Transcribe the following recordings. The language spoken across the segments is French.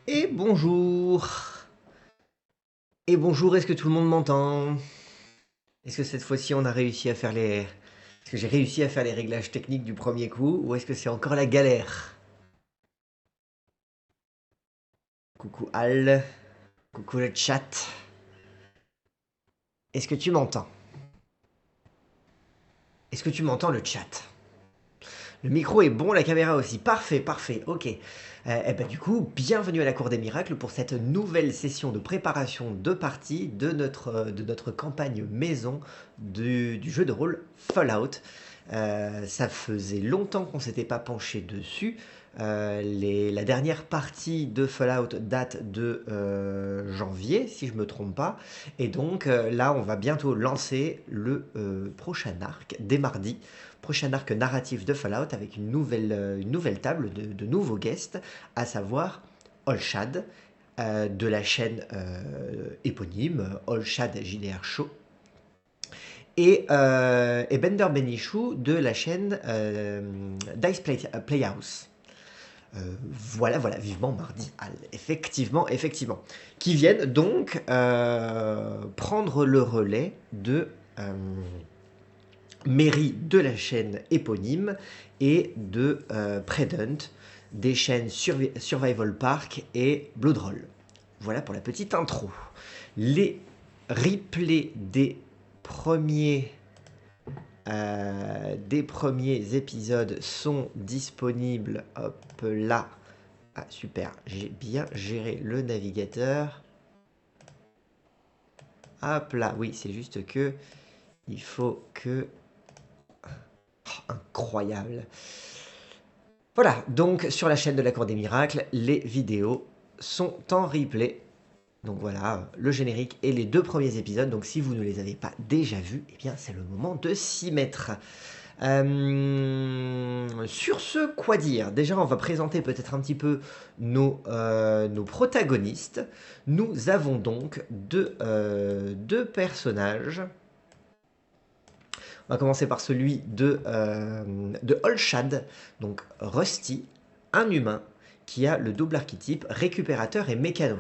Et bonjour. Et bonjour, est-ce que tout le monde m'entend? Est-ce que cette fois-ci on a réussi à faire les... Est-ce que j'ai réussi à faire les réglages techniques du premier coup ou est-ce que c'est encore la galère? Coucou Al, coucou le chat. Est-ce que tu m'entends? Est-ce que tu m'entends le chat? Le micro est bon, la caméra aussi. Parfait, parfait, ok. Eh ben, du coup, bienvenue à la Cour des Miracles pour cette nouvelle session de préparation de partie de notre campagne maison du jeu de rôle Fallout. Ça faisait longtemps qu'on s'était pas penché dessus. La dernière partie de Fallout date de janvier, si je me trompe pas. Et donc là, on va bientôt lancer le prochain arc dès mardi. Prochain arc narratif de Fallout avec une nouvelle table de nouveaux guests, à savoir Olshad de la chaîne éponyme Olshad JDR Show et Bender Benichou de la chaîne Playhouse. Voilà, voilà, vivement mardi, effectivement, effectivement. Qui viennent donc prendre le relais de Mary de la chaîne éponyme et de Predent des chaînes Survival Park et Bloodroll. Voilà pour la petite intro. Les replays des premiers épisodes sont disponibles. Hop là. Ah, super, j'ai bien géré le navigateur. Hop là, oui, c'est juste que il faut que... Oh, incroyable. Voilà, donc sur la chaîne de la Cour des Miracles, les vidéos sont en replay. Donc voilà, le générique et les deux premiers épisodes. Donc si vous ne les avez pas déjà vus, eh bien c'est le moment de s'y mettre. Sur ce, quoi dire? Déjà, on va présenter peut-être un petit peu nos protagonistes. Nous avons donc deux personnages. On va commencer par celui de Olshad, donc Rusty, un humain qui a le double archétype récupérateur et mécano.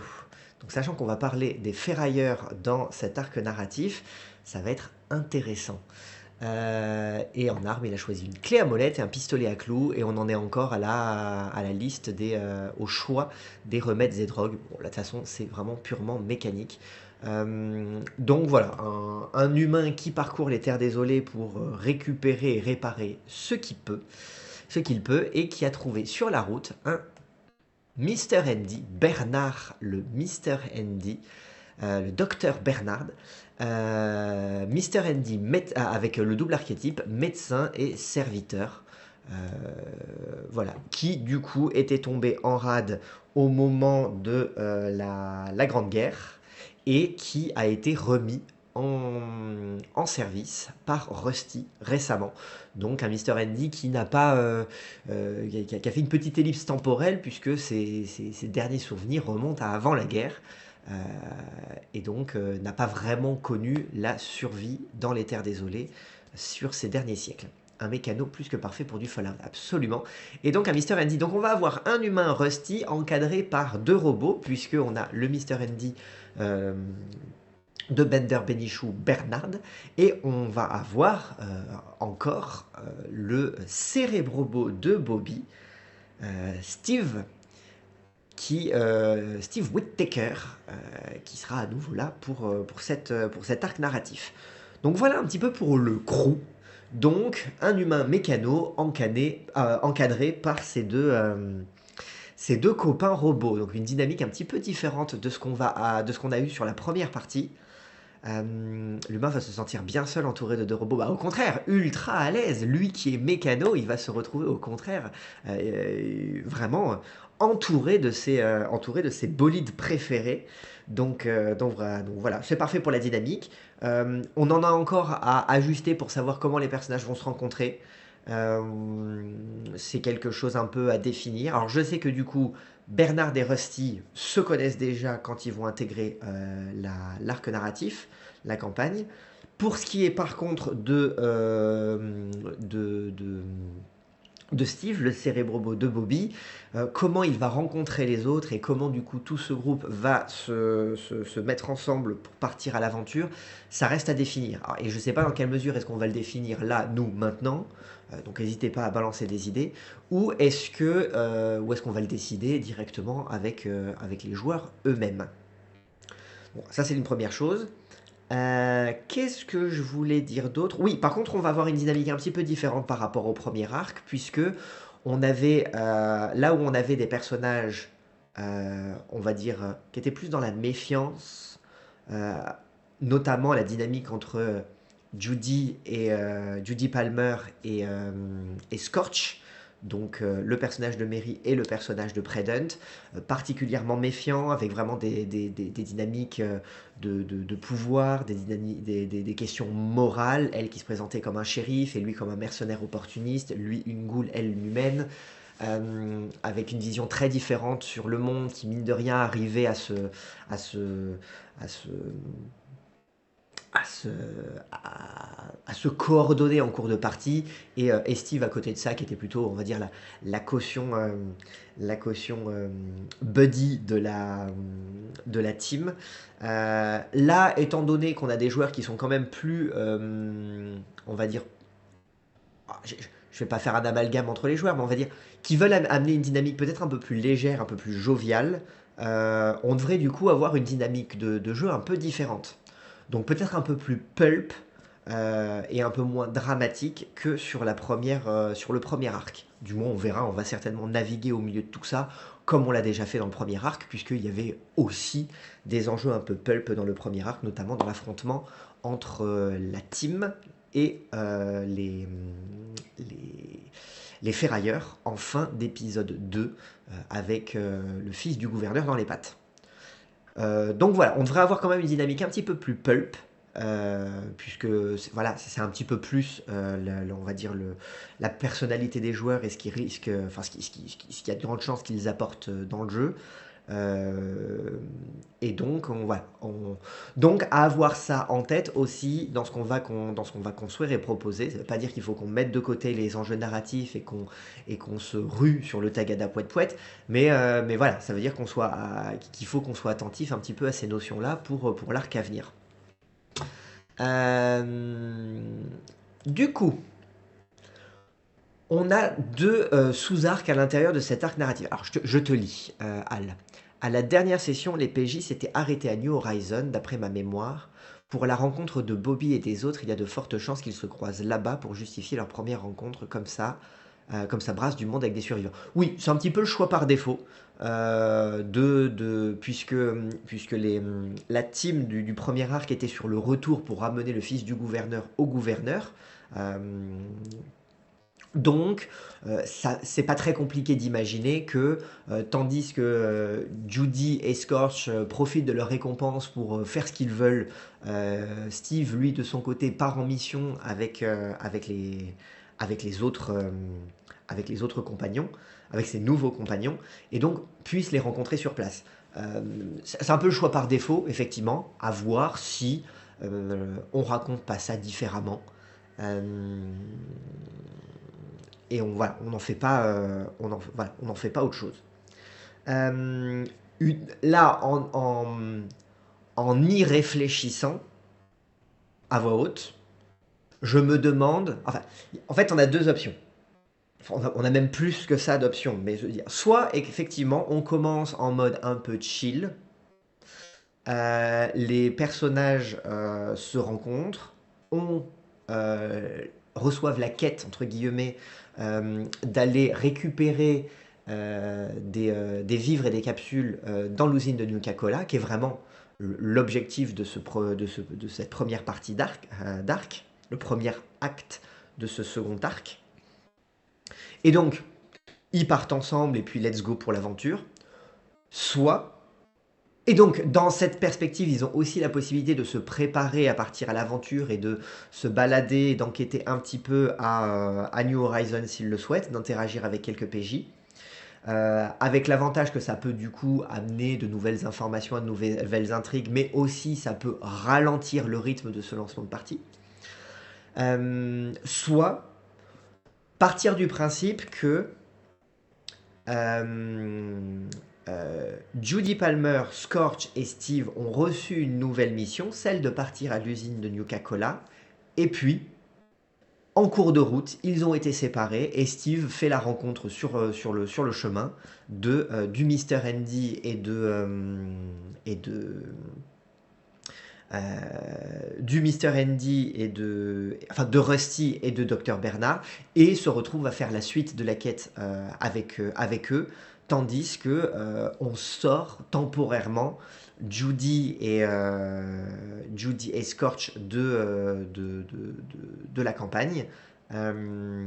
Donc sachant qu'on va parler des ferrailleurs dans cet arc narratif, ça va être intéressant. Et en arme, il a choisi une clé à molette et un pistolet à clous, et on en est encore à la liste au choix des remèdes et drogues. Bon, là, de toute façon, c'est vraiment purement mécanique. Donc voilà, un humain qui parcourt les terres désolées pour récupérer et réparer ce qu'il peut, et qui a trouvé sur la route un Mr. Andy, Bernard le Mr. Andy, le docteur Bernard, Mr. Andy avec le double archétype médecin et serviteur. Euh, voilà, qui du coup était tombé en rade au moment de la Grande Guerre et qui a été remis en service par Rusty récemment. Donc un Mr. Andy qui n'a pas qui a fait une petite ellipse temporelle puisque ses derniers souvenirs remontent à avant la guerre. Euh, et donc n'a pas vraiment connu la survie dans les terres désolées sur ces derniers siècles. Un mécano plus que parfait pour du Fallout, absolument. Et donc un Mr. Andy. Donc on va avoir un humain Rusty encadré par deux robots, puisqu'on a le Mr. Andy euh, de Bender Benichou Bernard, et on va avoir encore le cérébrobot de Bobby, Steve, Steve Whittaker, qui sera à nouveau là pour cet arc narratif. Donc voilà un petit peu pour le crew. Donc un humain mécano encadré par ces deux copains robots. Donc une dynamique un petit peu différente de ce qu'on a eu sur la première partie. L'humain va se sentir bien seul entouré de deux robots. Bah, au contraire, ultra à l'aise. Lui qui est mécano, il va se retrouver au contraire vraiment entouré de ses bolides préférés. Donc voilà, c'est parfait pour la dynamique. On en a encore à ajuster pour savoir comment les personnages vont se rencontrer. Euh, c'est quelque chose un peu à définir. Alors je sais que du coup, Bernard et Rusty se connaissent déjà quand ils vont intégrer l'arc narratif, la campagne. Pour ce qui est par contre de Steve, le cérébrobo de Bobby, comment il va rencontrer les autres et comment du coup tout ce groupe va se mettre ensemble pour partir à l'aventure, ça reste à définir. Alors, et je ne sais pas dans quelle mesure est-ce qu'on va le définir là, nous, maintenant, donc n'hésitez pas à balancer des idées, ou est-ce qu'on va le décider directement avec les joueurs eux-mêmes. Bon, ça c'est une première chose. Qu'est-ce que je voulais dire d'autre? Oui, par contre, on va avoir une dynamique un petit peu différente par rapport au premier arc, puisque on avait là où on avait des personnages, on va dire, qui étaient plus dans la méfiance, euh, notamment la dynamique entre Judy Palmer et Scorch, donc le personnage de Mary et le personnage de Predent, particulièrement méfiants, avec vraiment des dynamiques de pouvoir, des questions morales, elle qui se présentait comme un shérif et lui comme un mercenaire opportuniste, lui une goule, elle une humaine, avec une vision très différente sur le monde qui, mine de rien, arrivait à se, à se, à se, à se coordonner en cours de partie, et Steve à côté de ça, qui était plutôt, on va dire, la caution, buddy de la team. Là, étant donné qu'on a des joueurs qui sont quand même plus, on va dire, je ne vais pas faire un amalgame entre les joueurs, mais on va dire, qui veulent amener une dynamique peut-être un peu plus légère, un peu plus joviale, on devrait du coup avoir une dynamique de jeu un peu différente. Donc peut-être un peu plus pulp et un peu moins dramatique que sur le premier arc. Du moins, on verra, on va certainement naviguer au milieu de tout ça, comme on l'a déjà fait dans le premier arc, puisqu'il y avait aussi des enjeux un peu pulp dans le premier arc, notamment dans l'affrontement entre la team et les ferrailleurs en fin d'épisode 2 avec le fils du gouverneur dans les pattes. Donc voilà, on devrait avoir quand même une dynamique un petit peu plus pulp, puisque voilà, c'est un petit peu plus, on va dire, la personnalité des joueurs et ce qui risque, enfin ce qui a de grandes chances qu'ils apportent dans le jeu. Euh, et donc, voilà, donc à avoir ça en tête aussi dans ce qu'on va construire et proposer. Ça ne veut pas dire qu'il faut qu'on mette de côté les enjeux narratifs et qu'on se rue sur le tagada poète poète, mais voilà, ça veut dire qu'il faut qu'on soit attentif un petit peu à ces notions-là pour l'arc à venir. Euh, du coup, on a deux sous-arcs à l'intérieur de cet arc narratif. Alors, je te lis, Al. À la dernière session, les PJ s'étaient arrêtés à New Horizon, d'après ma mémoire. Pour la rencontre de Bobby et des autres, il y a de fortes chances qu'ils se croisent là-bas pour justifier leur première rencontre, comme ça brasse du monde avec des survivants. Oui, c'est un petit peu le choix par défaut, puisque la team du premier arc était sur le retour pour ramener le fils du gouverneur au gouverneur. Euh, donc, ça, c'est pas très compliqué d'imaginer que, tandis que Judy et Scorch profitent de leur récompense pour faire ce qu'ils veulent, Steve, lui, de son côté, part en mission avec avec les autres compagnons, avec ses nouveaux compagnons, et donc puisse les rencontrer sur place. Euh, c'est un peu le choix par défaut, effectivement, à voir si on raconte pas ça différemment. Euh, et voilà, on n'en fait pas, voilà, on n'en fait pas autre chose. Là, en y réfléchissant à voix haute, je me demande, enfin, en fait, on a deux options. Enfin, on a même plus que ça d'options, mais je veux dire, soit effectivement, on commence en mode un peu chill, les personnages se rencontrent, on reçoivent la quête, entre guillemets, d'aller récupérer des vivres et des capsules dans l'usine de Nuka-Cola, qui est vraiment l'objectif de cette première partie d'arc, le premier acte de ce second arc. Et donc, ils partent ensemble et puis let's go pour l'aventure. Soit et donc, dans cette perspective, ils ont aussi la possibilité de se préparer à partir à l'aventure et de se balader, d'enquêter un petit peu à New Horizon s'ils le souhaitent, d'interagir avec quelques PJ. Avec l'avantage que ça peut du coup amener de nouvelles informations, de nouvelles intrigues, mais aussi ça peut ralentir le rythme de ce lancement de partie. Soit partir du principe que euh, Judy Palmer, Scorch et Steve ont reçu une nouvelle mission, celle de partir à l'usine de Nuka-Cola, et puis, en cours de route, ils ont été séparés et Steve fait la rencontre sur le chemin du Mr. Andy et de, euh, du Mr. Andy enfin, de Rusty et de Dr. Bernard, et se retrouve à faire la suite de la quête avec eux, tandis que on sort temporairement Judy et Scorch de la campagne. euh,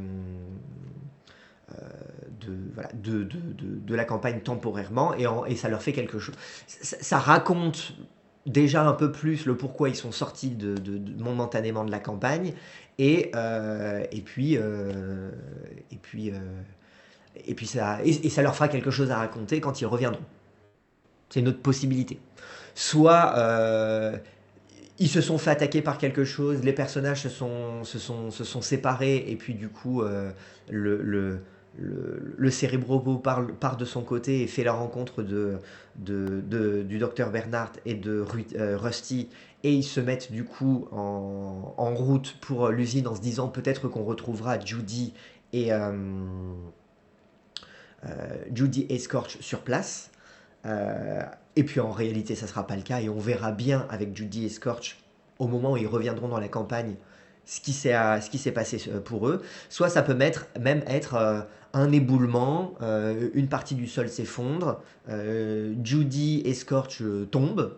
voilà, de la campagne temporairement et ça leur fait quelque chose. Ça raconte déjà un peu plus le pourquoi ils sont sortis momentanément de la campagne et puis et puis et ça leur fera quelque chose à raconter quand ils reviendront. C'est une autre possibilité. Soit ils se sont fait attaquer par quelque chose, les personnages se sont séparés, et puis du coup, le, le, le Cérébrobo part de son côté et fait la rencontre du docteur Bernard et de Rusty, et ils se mettent du coup en route pour l'usine en se disant peut-être qu'on retrouvera et, euh, Judy et Scorch sur place. Euh, et puis en réalité, ça ne sera pas le cas et on verra bien avec Judy et Scorch au moment où ils reviendront dans la campagne ce qui s'est passé pour eux. Soit ça peut même être un éboulement, une partie du sol s'effondre, Judy et Scorch tombent,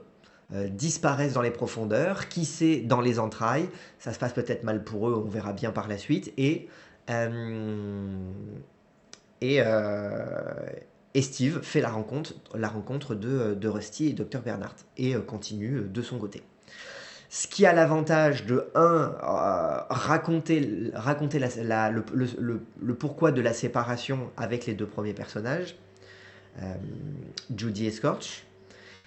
disparaissent dans les profondeurs, qui sait dans les entrailles, ça se passe peut-être mal pour eux, on verra bien par la suite, euh, et, euh, et Steve fait la rencontre de Rusty et Dr. Bernard et continue de son côté. Ce qui a l'avantage de, raconter le pourquoi de la séparation avec les deux premiers personnages, euh, Judy et Scorch,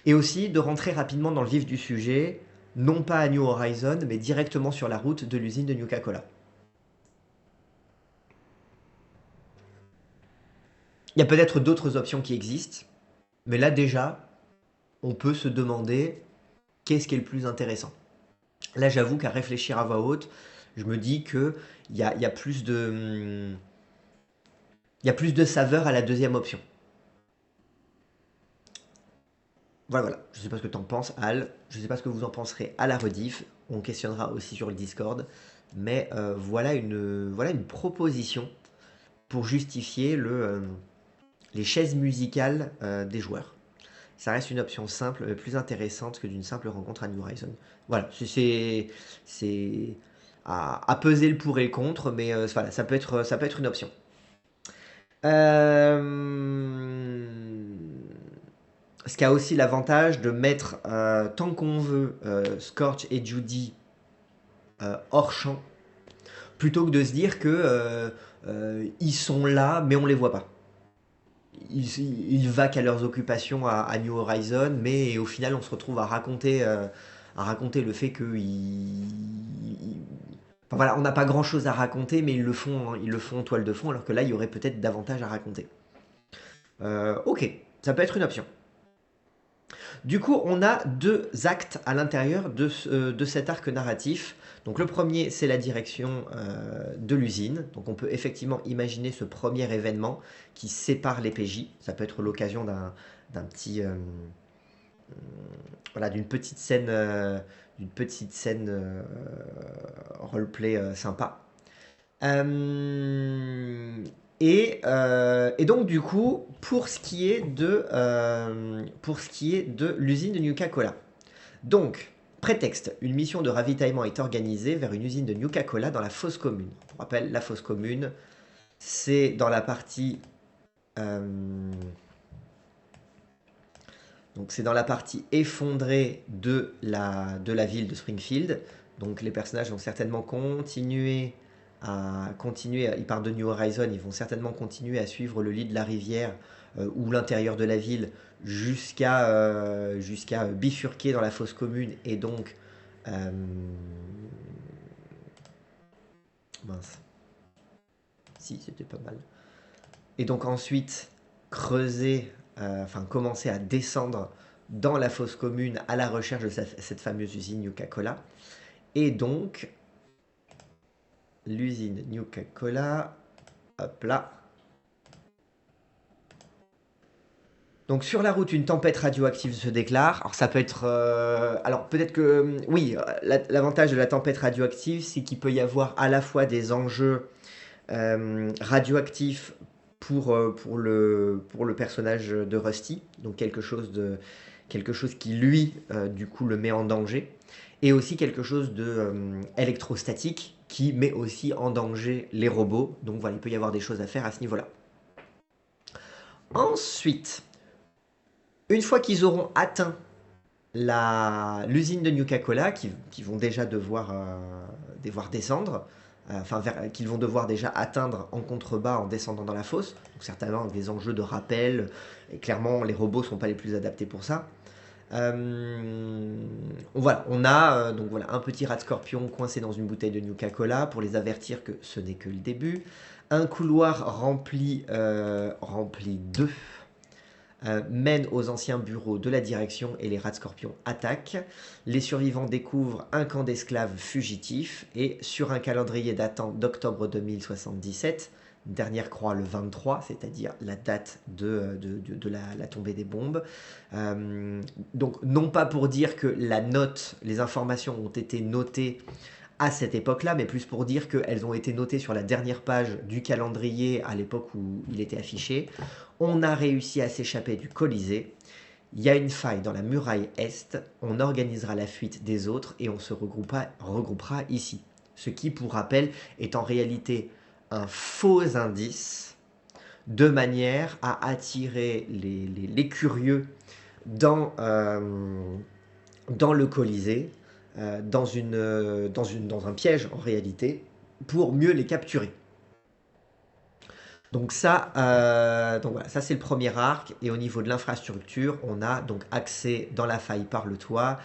et aussi de rentrer rapidement dans le vif du sujet, non pas à New Horizon, mais directement sur la route de l'usine de Nuka-Cola. Il y a peut-être d'autres options qui existent, mais là déjà, on peut se demander qu'est-ce qui est le plus intéressant. Là, j'avoue qu'à réfléchir à voix haute, je me dis que il y a plus il y a plus de saveur à la deuxième option. Voilà, voilà. Je ne sais pas ce que tu en penses, Al. Je ne sais pas ce que vous en penserez à la rediff. On questionnera aussi sur le Discord. Mais voilà une proposition pour justifier les chaises musicales des joueurs. Ça reste une option simple, plus intéressante que d'une simple rencontre à New Horizon. Voilà, c'est à peser le pour et le contre, mais voilà, ça peut être une option. Euh, Ce qui a aussi l'avantage de mettre, tant qu'on veut, Scorch et Judy hors champ, plutôt que de se dire que ils sont là, mais on les voit pas. Ils vaquent à leurs occupations à New Horizon, mais au final, on se retrouve à raconter le fait que enfin, voilà, on n'a pas grand-chose à raconter, mais ils le font en toile de fond, alors que là, il y aurait peut-être davantage à raconter. Ok, ça peut être une option. Du coup, on a deux actes à l'intérieur de cet arc narratif. Donc le premier, c'est la direction de l'usine. Donc on peut effectivement imaginer ce premier événement qui sépare les PJ. Ça peut être l'occasion d'un petit, voilà, d'une petite scène roleplay sympa. Euh, et donc du coup, pour ce qui est de l'usine de Nuka-Cola. Donc, prétexte, une mission de ravitaillement est organisée vers une usine de Nuka-Cola dans la fosse commune. Pour rappel, la fosse commune, c'est dans la partie... euh, donc c'est dans la partie effondrée de la ville de Springfield. Donc les personnages vont certainement ils partent de New Horizon, ils vont certainement continuer à suivre le lit de la rivière ou l'intérieur de la ville jusqu'à bifurquer dans la fosse commune et donc mince. Rusty, c'était pas mal. Et donc ensuite, creuser, commencer à descendre dans la fosse commune à la recherche de cette fameuse usine Nuka-Cola. Et donc, l'usine Nuka-Cola, hop là. Donc sur la route, une tempête radioactive se déclare. Alors ça peut être... alors peut-être que... oui, l'avantage de la tempête radioactive, c'est qu'il peut y avoir à la fois des enjeux radioactifs pour le personnage de Rusty, donc quelque chose qui lui, du coup, le met en danger, et aussi quelque chose de électrostatique qui met aussi en danger les robots. Donc voilà, il peut y avoir des choses à faire à ce niveau-là. Ensuite, une fois qu'ils auront atteint l'usine de Nuka-Cola, qui vont déjà devoir descendre, qu'ils vont devoir déjà atteindre en contrebas en descendant dans la fosse, donc certainement avec des enjeux de rappel, et clairement les robots ne sont pas les plus adaptés pour ça. Voilà, on a donc voilà, un petit rat scorpion coincé dans une bouteille de Nuka-Cola pour les avertir que ce n'est que le début. Un couloir rempli d'œufs mène aux anciens bureaux de la direction et les rats scorpions attaquent. Les survivants découvrent un camp d'esclaves fugitifs et sur un calendrier datant d'octobre 2077, dernière croix le 23, c'est-à-dire la date de la tombée des bombes. Donc non pas pour dire que les informations ont été notées à cette époque-là, mais plus pour dire qu'elles ont été notées sur la dernière page du calendrier à l'époque où il était affiché. On a réussi à s'échapper du Colisée. Il y a une faille dans la muraille Est. On organisera la fuite des autres et on se regroupera ici. Ce qui, pour rappel, est en réalité un faux indice de manière à attirer les curieux dans le Colisée, dans un piège en réalité, pour mieux les capturer. Donc voilà, ça c'est le premier arc. Et au niveau de l'infrastructure, on a donc accès dans la faille par le toit,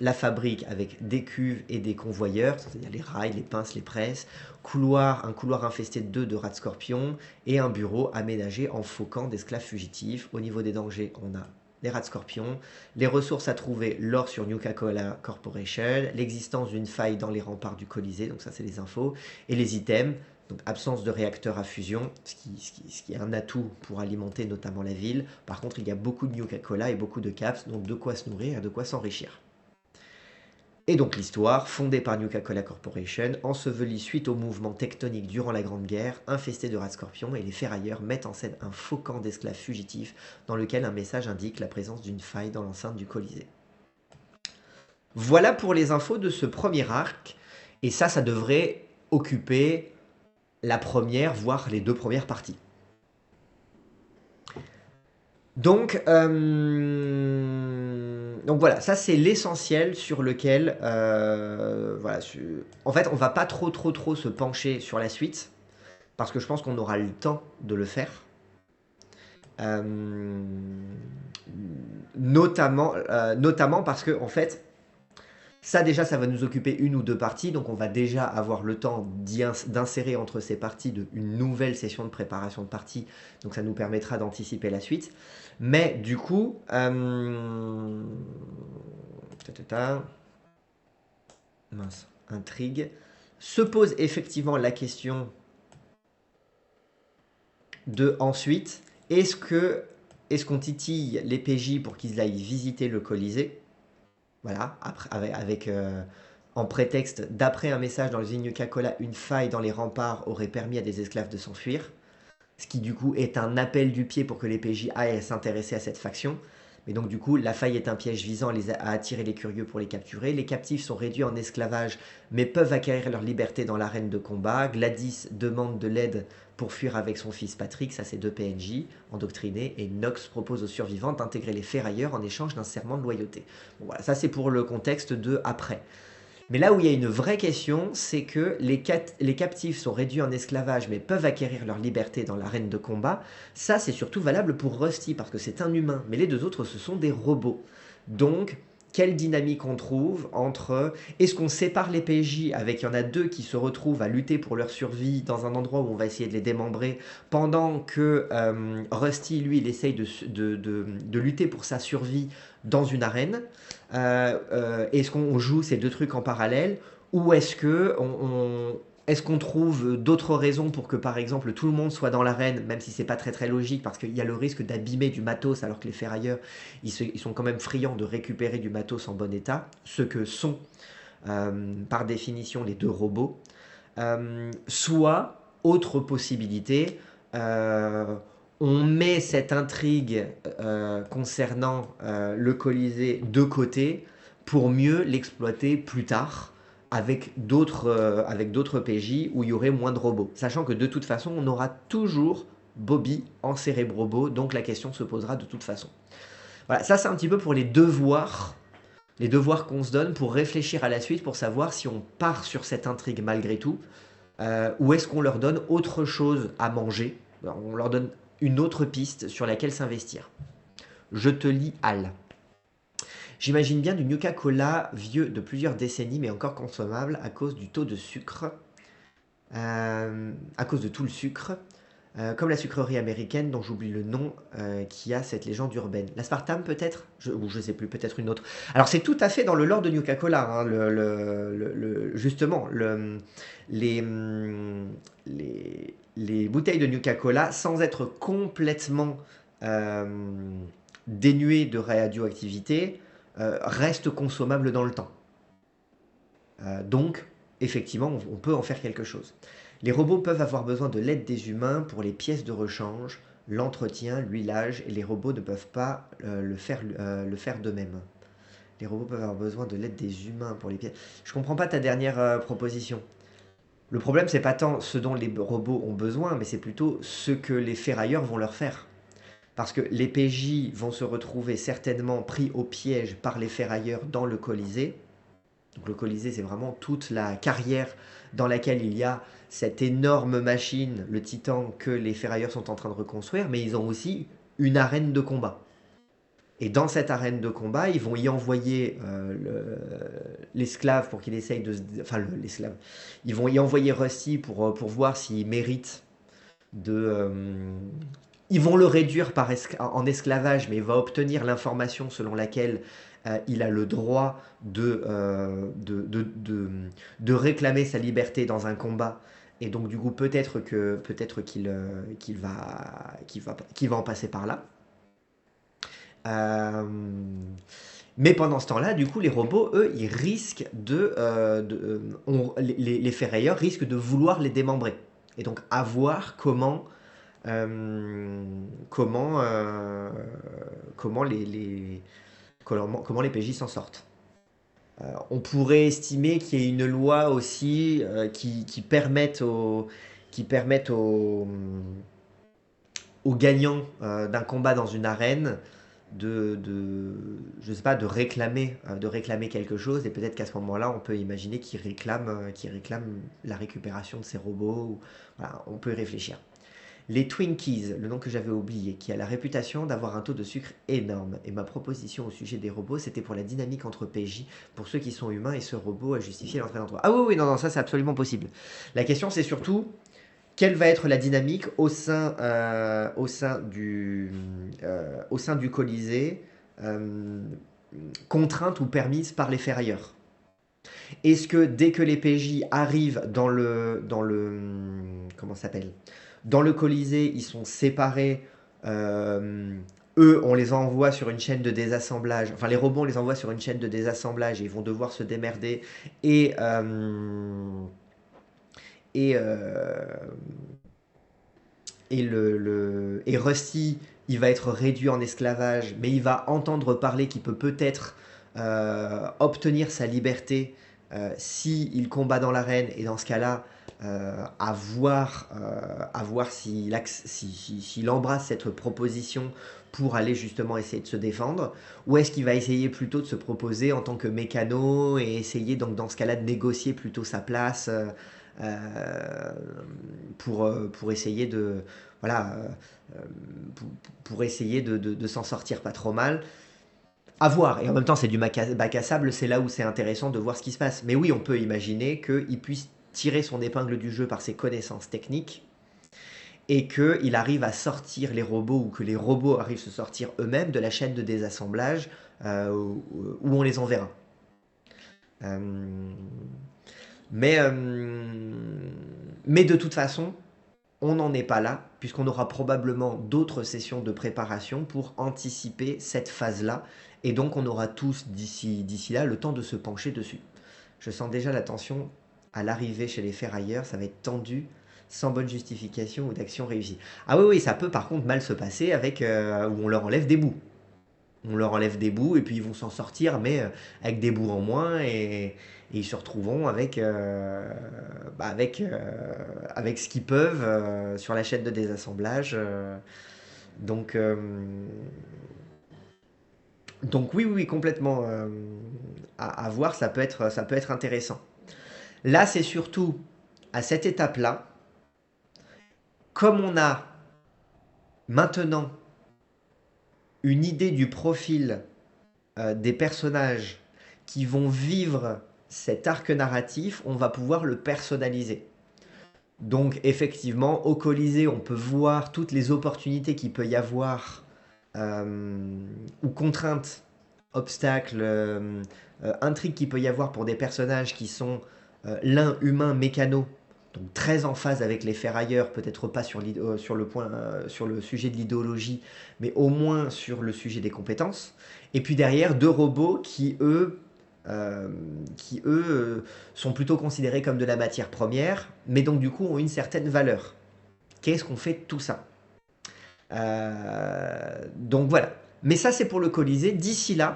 la fabrique avec des cuves et des convoyeurs, c'est-à-dire les rails, les pinces, les presses, un couloir infesté de rats scorpions et un bureau aménagé en faux camp d'esclaves fugitifs. Au niveau des dangers, on a les rats scorpions, les ressources à trouver, l'or sur Nuka-Cola Corporation, l'existence d'une faille dans les remparts du Colisée, donc ça c'est les infos, et les items. Donc absence de réacteur à fusion, ce qui est un atout pour alimenter notamment la ville. Par contre, il y a beaucoup de Nuka-Cola et beaucoup de caps, donc de quoi se nourrir et de quoi s'enrichir. Et donc l'histoire, fondée par Nuka-Cola Corporation, ensevelie suite au mouvement tectonique durant la Grande Guerre, infestée de rats scorpions, et les ferrailleurs mettent en scène un faux camp d'esclaves fugitifs dans lequel un message indique la présence d'une faille dans l'enceinte du Colisée. Voilà pour les infos de ce premier arc, et ça devrait occuper la première, voire les deux premières parties. Donc voilà, ça c'est l'essentiel sur lequel, voilà, en fait on va pas trop se pencher sur la suite, parce que je pense qu'on aura le temps de le faire. Notamment parce que en fait, ça déjà, ça va nous occuper une ou deux parties, donc on va déjà avoir le temps d'insérer entre ces parties une nouvelle session de préparation de partie, donc ça nous permettra d'anticiper la suite. Mais du coup, intrigue, se pose effectivement la question de ensuite, est-ce qu'on titille les PJ pour qu'ils aillent visiter le Colisée? Voilà, en prétexte, d'après un message dans l'usine Nuka-Cola, une faille dans les remparts aurait permis à des esclaves de s'enfuir. Ce qui du coup est un appel du pied pour que les PJ aillent s'intéresser à cette faction. Mais donc du coup, la faille est un piège visant à attirer les curieux pour les capturer. Les captifs sont réduits en esclavage, mais peuvent acquérir leur liberté dans l'arène de combat. Gladys demande de l'aide pour fuir avec son fils Patrick, ça c'est deux PNJ, endoctrinés, et Nox propose aux survivants d'intégrer les ferrailleurs en échange d'un serment de loyauté. Bon, voilà, ça c'est pour le contexte de après. Mais là où il y a une vraie question, c'est que les captifs sont réduits en esclavage mais peuvent acquérir leur liberté dans l'arène de combat. Ça, c'est surtout valable pour Rusty parce que c'est un humain, mais les deux autres, ce sont des robots. Donc, quelle dynamique on trouve entre est-ce qu'on sépare les PJ avec il y en a deux qui se retrouvent à lutter pour leur survie dans un endroit où on va essayer de les démembrer pendant que Rusty, lui, il essaye de lutter pour sa survie dans une arène. Est-ce qu'on joue ces deux trucs en parallèle ou est-ce que est-ce qu'on trouve d'autres raisons pour que, par exemple, tout le monde soit dans l'arène, même si c'est pas très très logique, parce qu'il y a le risque d'abîmer du matos, alors que les ferrailleurs, ils sont quand même friands de récupérer du matos en bon état, ce que sont, par définition, les deux robots. Soit, autre possibilité, on met cette intrigue concernant le Colisée de côté pour mieux l'exploiter plus tard avec d'autres PJ où il y aurait moins de robots. Sachant que de toute façon, on aura toujours Bobby en cérébrobo, donc la question se posera de toute façon. Voilà, ça c'est un petit peu pour les devoirs qu'on se donne pour réfléchir à la suite, pour savoir si on part sur cette intrigue malgré tout, ou est-ce qu'on leur donne autre chose à manger, on leur donne une autre piste sur laquelle s'investir. Je te lis Al. J'imagine bien du Nuka-Cola vieux de plusieurs décennies mais encore consommable à cause du taux de sucre, à cause de tout le sucre, comme la sucrerie américaine dont j'oublie le nom, qui a cette légende urbaine. L'aspartame peut-être ou je sais plus, peut-être une autre. Alors c'est tout à fait dans le lore de Nuka-Cola, hein, justement, les, les bouteilles de Nuka-Cola, sans être complètement dénuées de radioactivité, restent consommables dans le temps. Donc, effectivement, on peut en faire quelque chose. Les robots peuvent avoir besoin de l'aide des humains pour les pièces de rechange, l'entretien, l'huilage, et les robots ne peuvent pas le faire d'eux-mêmes. Les robots peuvent avoir besoin de l'aide des humains pour les pièces. Je comprends pas ta dernière proposition. Le problème, c'est pas tant ce dont les robots ont besoin, mais c'est plutôt ce que les ferrailleurs vont leur faire. Parce que les PJ vont se retrouver certainement pris au piège par les ferrailleurs dans le Colisée. Donc le Colisée, c'est vraiment toute la carrière dans laquelle il y a cette énorme machine, le Titan, que les ferrailleurs sont en train de reconstruire, mais ils ont aussi une arène de combat. Et dans cette arène de combat, ils vont y envoyer l'esclave pour qu'il essaye de... Enfin, l'esclave. Ils vont y envoyer Rusty pour voir s'il mérite de... ils vont le réduire en esclavage, mais il va obtenir l'information selon laquelle il a le droit de réclamer sa liberté dans un combat. Et donc, du coup, peut-être qu'il va en passer par là. Euh, mais pendant ce temps-là, du coup, les robots, eux, ils risquent les ferrailleurs risquent de vouloir les démembrer. Et donc, à voir euh, comment, euh, comment comment les PJ s'en sortent. On pourrait estimer qu'il y ait une loi aussi qui permette aux gagnants d'un combat dans une arène je sais pas, de réclamer quelque chose, et peut-être qu'à ce moment-là, on peut imaginer qu'ils réclament la récupération de ces robots. Voilà, on peut y réfléchir. Les Twinkies, le nom que j'avais oublié, qui a la réputation d'avoir un taux de sucre énorme. Et ma proposition au sujet des robots, c'était pour la dynamique entre PJ, pour ceux qui sont humains, et ce robot a justifié l'entrée d'endroit. Ah oui, oui, non, non, ça c'est absolument possible. La question c'est surtout, quelle va être la dynamique au sein du Colisée, euh, contrainte ou permise par les ferrailleurs? Est-ce que dès que les PJ arrivent comment ça s'appelle? Dans le Colisée, ils sont séparés. euh, Eux, on les envoie sur une chaîne de désassemblage. Enfin, les robots, on les envoie sur une chaîne de désassemblage et ils vont devoir se démerder. Et, euh, et, euh, et Rusty, il va être réduit en esclavage, mais il va entendre parler qu'il peut peut-être obtenir sa liberté s'il combat dans l'arène, et dans ce cas-là, à voir s'il embrasse cette proposition pour aller justement essayer de se défendre, ou est-ce qu'il va essayer plutôt de se proposer en tant que mécano et essayer donc dans ce cas-là de négocier plutôt sa place euh, pour essayer de voilà pour essayer de s'en sortir pas trop mal. À voir. Et en même temps, c'est du bac à sable, c'est là où c'est intéressant de voir ce qui se passe. Mais oui, on peut imaginer qu'il puisse tirer son épingle du jeu par ses connaissances techniques et qu'il arrive à sortir les robots ou que les robots arrivent à se sortir eux-mêmes de la chaîne de désassemblage où on les enverra. Euh, mais, mais de toute façon, on n'en est pas là, puisqu'on aura probablement d'autres sessions de préparation pour anticiper cette phase-là. Et donc, on aura tous, d'ici là, le temps de se pencher dessus. Je sens déjà la tension à l'arrivée chez les ferrailleurs, ça va être tendu, sans bonne justification ou d'action réussie. Ah oui, oui, ça peut par contre mal se passer avec où on leur enlève des bouts. On leur enlève des bouts et puis ils vont s'en sortir, mais avec des bouts en moins et ils se retrouveront avec ce qu'ils peuvent sur la chaîne de désassemblage. Donc, euh, donc oui, oui, oui, complètement à voir, ça peut être intéressant. Là, c'est surtout à cette étape-là, comme on a maintenant une idée du profil des personnages qui vont vivre cet arc narratif, on va pouvoir le personnaliser. Donc effectivement, au Colisée, on peut voir toutes les opportunités qu'il peut y avoir, ou contraintes, obstacles, intrigues qu'il peut y avoir pour des personnages qui sont l'un humain mécano, donc très en phase avec les ferrailleurs, peut-être pas sur le sujet de l'idéologie, mais au moins sur le sujet des compétences. Et puis derrière, deux robots euh, qui eux sont plutôt considérés comme de la matière première, mais donc du coup ont une certaine valeur. Qu'est-ce qu'on fait de tout ça? Donc voilà. Mais ça c'est pour le Colisée. D'ici là,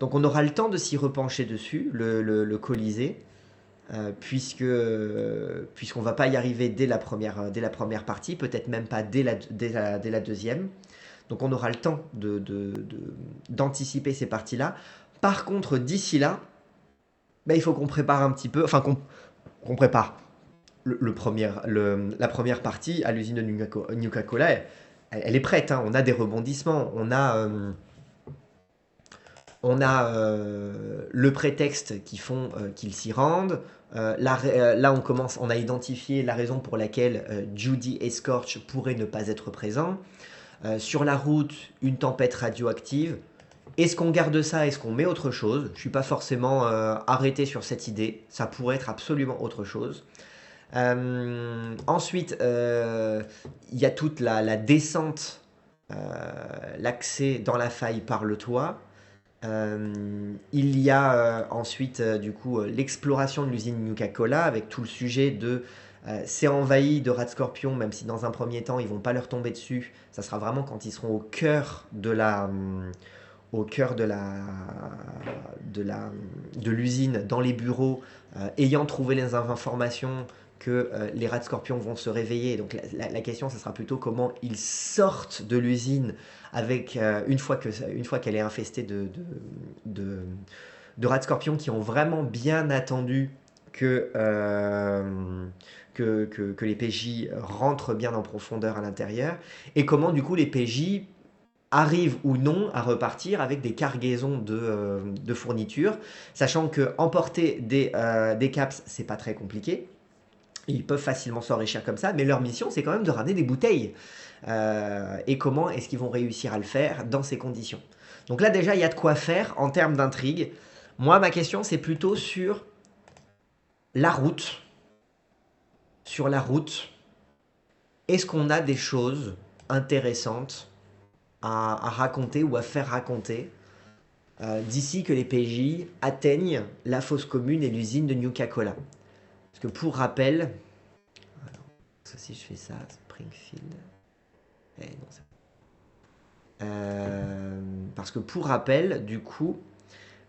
donc on aura le temps de s'y repencher dessus, le Colisée, puisqu'on va pas y arriver dès la première partie, peut-être même pas dès la deuxième. Donc on aura le temps d'anticiper ces parties-là. Par contre, d'ici là, bah, il faut qu'on prépare un petit peu, enfin qu'on prépare la première partie à l'usine de Nuka-Cola. Elle est prête, hein. On a des rebondissements, on a le prétexte qui font qu'ils s'y rendent. Là, on a identifié la raison pour laquelle Judy et Scorch pourraient ne pas être présents. Sur la route, une tempête radioactive. Est-ce qu'on garde ça? Est-ce qu'on met autre chose? Je ne suis pas forcément arrêté sur cette idée. Ça pourrait être absolument autre chose. Ensuite, il y a toute la descente, l'accès dans la faille par le toit. Il y a ensuite, du coup, l'exploration de l'usine Nuka-Cola avec tout le sujet de c'est envahi de rats de scorpions, même si dans un premier temps ils vont pas leur tomber dessus. Ça sera vraiment quand ils seront au cœur de l'usine, dans les bureaux, ayant trouvé les informations que les rats de scorpions vont se réveiller. Donc la question, ce sera plutôt comment ils sortent de l'usine avec une fois qu'elle est infestée de, de rats de scorpions qui ont vraiment bien attendu que les PJ rentrent bien en profondeur à l'intérieur, et comment du coup les PJ arrivent ou non à repartir avec des cargaisons de fournitures, sachant que emporter des caps, c'est pas très compliqué. Ils peuvent facilement s'enrichir comme ça, mais leur mission, c'est quand même de ramener des bouteilles. Et comment est-ce qu'ils vont réussir à le faire dans ces conditions? Donc là, déjà, il y a de quoi faire en termes d'intrigue. Moi, ma question, c'est plutôt sur la route. Sur la route, est-ce qu'on a des choses intéressantes à raconter ou à faire raconter d'ici que les PJ atteignent la fosse commune et l'usine de Nuka-Cola? Parce que pour rappel, alors, si je fais ça, Springfield, non, parce que pour rappel, du coup,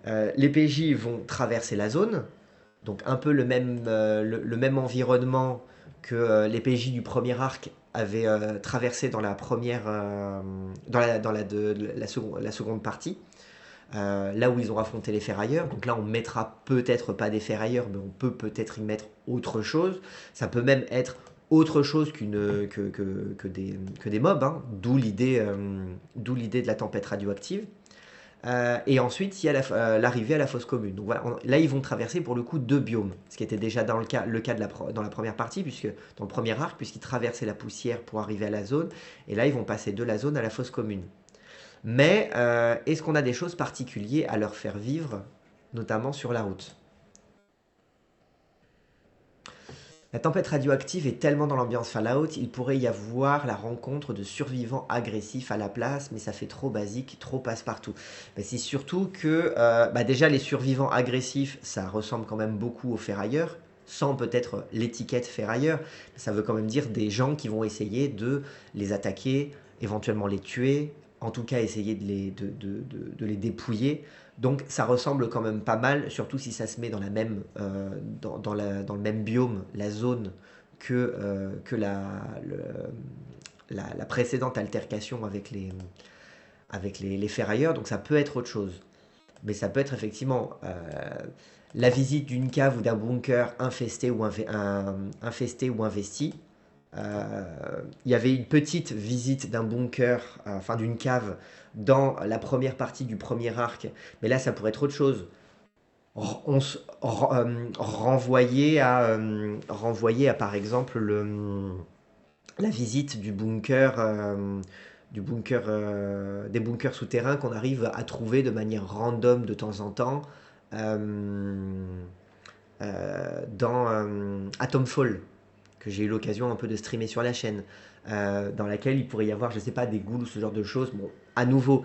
les PJ vont traverser la zone, donc un peu le même environnement que les PJ du premier arc avaient traversé dans la première, la seconde partie. Là où ils ont affronté les ferrailleurs. Donc là, on mettra peut-être pas des ferrailleurs, mais on peut peut-être y mettre autre chose. Ça peut même être autre chose que des mobs, hein, d'où l'idée de la tempête radioactive. Et ensuite, il y a l'arrivée à la fosse commune. Donc voilà, là, ils vont traverser pour le coup deux biomes, ce qui était déjà le cas dans la première partie, puisque dans le premier arc, puisqu'ils traversaient la poussière pour arriver à la zone, et là, ils vont passer de la zone à la fosse commune. Mais est-ce qu'on a des choses particulières à leur faire vivre, notamment sur la route? La tempête radioactive est tellement dans l'ambiance Fallout, il pourrait y avoir la rencontre de survivants agressifs à la place, mais ça fait trop basique, trop passe-partout. Mais c'est surtout que bah déjà les survivants agressifs, ça ressemble quand même beaucoup aux ferrailleurs, sans peut-être l'étiquette ferrailleur. Ça veut quand même dire des gens qui vont essayer de les attaquer, éventuellement les tuer, en tout cas essayer de les dépouiller. Donc ça ressemble quand même pas mal, surtout si ça se met dans la même, dans le même biome, la zone, que la précédente altercation avec les ferrailleurs. Donc ça peut être autre chose. Mais ça peut être effectivement la visite d'une cave ou d'un bunker infesté ou investi. Il y avait une petite visite d'un bunker, enfin d'une cave, dans la première partie du premier arc, mais là ça pourrait être autre chose. Renvoyer à par exemple la visite des bunkers souterrains qu'on arrive à trouver de manière random de temps en temps euh, dans Atomfall, que j'ai eu l'occasion un peu de streamer sur la chaîne, dans laquelle il pourrait y avoir, je sais pas, des ghouls ou ce genre de choses. Bon, à nouveau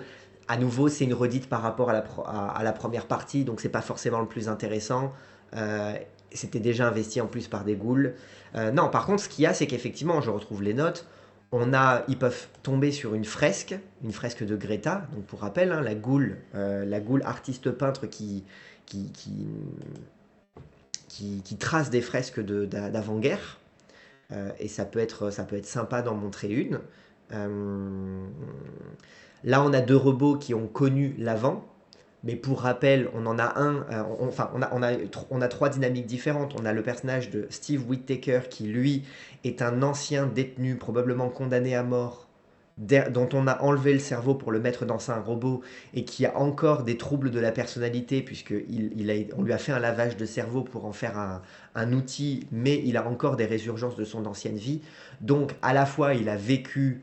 c'est une redite par rapport à la première partie, donc c'est pas forcément le plus intéressant. Euh, C'était déjà investi en plus par des ghouls. Non, par contre, ce qu'il y a, c'est qu'effectivement, je retrouve les notes. Ils peuvent tomber sur une fresque de Greta. Donc pour rappel, hein, la ghoul artiste peintre qui, qui, qui trace des fresques d'avant-guerre. Et ça peut être sympa d'en montrer une. Euh, Là, on a deux robots qui ont connu l'avant. Mais pour rappel, on en a un, enfin, on a trois dynamiques différentes. On a le personnage de Steve Whittaker qui, lui, est un ancien détenu, probablement condamné à mort, dont on a enlevé le cerveau pour le mettre dans un robot et qui a encore des troubles de la personnalité, on lui a fait un lavage de cerveau pour en faire un outil, mais il a encore des résurgences de son ancienne vie. Donc, à la fois, il a vécu